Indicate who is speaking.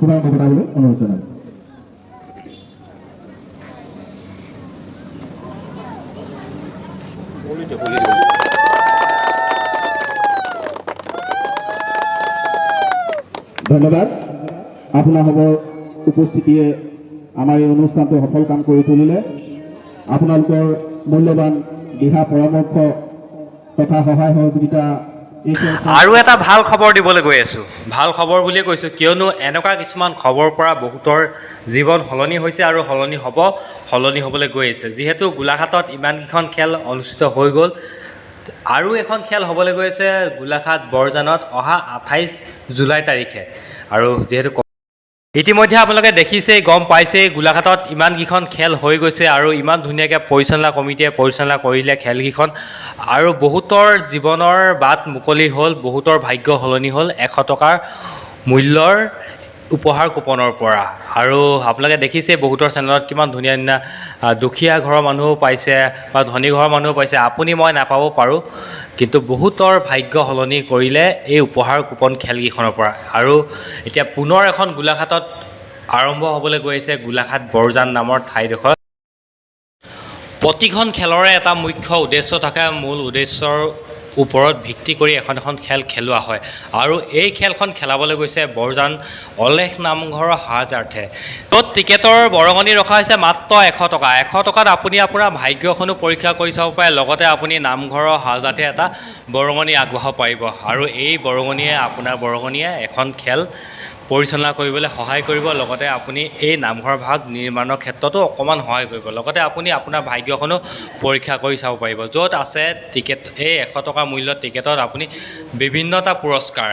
Speaker 1: শুভাৰম্ভ ঘটাবলৈ অনুৰোধ জনালোঁ। ধন্যবাদ। আপোনালোকৰ উপস্থিতিয়ে আমাৰ এই অনুষ্ঠানটো সফল কাম কৰি তুলিলে। আপোনালোকৰ মূল্যৱান দিহা পৰামৰ্শ তথা সহায় সহযোগিতা
Speaker 2: আৰু এটা ভাল খবৰ দিবলৈ গৈ আছোঁ। ভাল খবৰ বুলিয়ে কৈছোঁ, কিয়নো এনেকুৱা কিছুমান খবৰৰ পৰা বহুতৰ জীৱন সলনি হৈছে আৰু সলনি হ'বলৈ গৈ আছে। যিহেতু গোলাঘাটত ইমানকেইখন খেল অনুষ্ঠিত হৈ গ'ল, আৰু এখন খেল হ'বলৈ গৈ আছে গোলাঘাট বৰজানত অহা 28 জুলাই তাৰিখে। আৰু যিহেতু ইতিমধ্যে আপোনালোকে দেখিছেই, গম পাইছেই, গোলাঘাটত ইমানকেইখন খেল হৈ গৈছে আৰু ইমান ধুনীয়াকৈ পৰিচালনা কমিটিয়ে পৰিচালনা কৰিলে খেলকেইখন, আৰু বহুতৰ জীৱনৰ বাট মুকলি হ'ল, বহুতৰ ভাগ্য সলনি হ'ল 100 টকাৰ মূল্যৰ উপহাৰ কুপনৰ পৰা। আৰু আপোনালোকে দেখিছেই বহুতৰ চেনেলত কিমান ধুনীয়া ধুনীয়া দুখীয়া ঘৰৰ মানুহো পাইছে বা ধনী ঘৰৰ মানুহো পাইছে। আপুনি মই নাপাব পাৰোঁ, কিন্তু বহুতৰ ভাগ্য সলনি কৰিলে এই উপহাৰ কুপন খেলকেইখনৰ পৰা। আৰু এতিয়া পুনৰ এখন গোলাঘাটত আৰম্ভ হ'বলৈ গৈ আছে গোলাঘাট বৰজান নামৰ ঠাইডোখৰত। প্ৰতিখন খেলৰে এটা মুখ্য উদ্দেশ্য থাকে, মূল উদ্দেশ্যৰ ওপৰত ভিত্তি কৰি এখন খেল খেলোৱা হয়। আৰু এই খেলখন খেলাবলৈ গৈছে বৰজান অলেখ নামঘৰৰ সাহাৰ্যাৰ্থে। য'ত টিকেটৰ বৰঙণি ৰখা হৈছে মাত্ৰ 100 টকা। 100 টকাত আপুনি আপোনাৰ ভাগ্যখনো পৰীক্ষা কৰি চাব পাৰে, লগতে আপুনি নামঘৰৰ সাহাৰ্যাৰ্থে এটা বৰঙণি আগবঢ়াব পাৰিব। আৰু এই বৰঙণিয়ে এখন খেল পৰিচালনা কৰিবলৈ সহায় কৰিব, লগতে আপুনি এই নামঘৰ ভাগ নিৰ্মাণৰ ক্ষেত্ৰতো অকণমান সহায় কৰিব, লগতে আপুনি আপোনাৰ ভাগ্যখনো পৰীক্ষা কৰি চাব পাৰিব। য'ত আছে টিকেট, এই 100 টকা মূল্যৰ টিকেটত আপুনি বিভিন্নটা পুৰস্কাৰ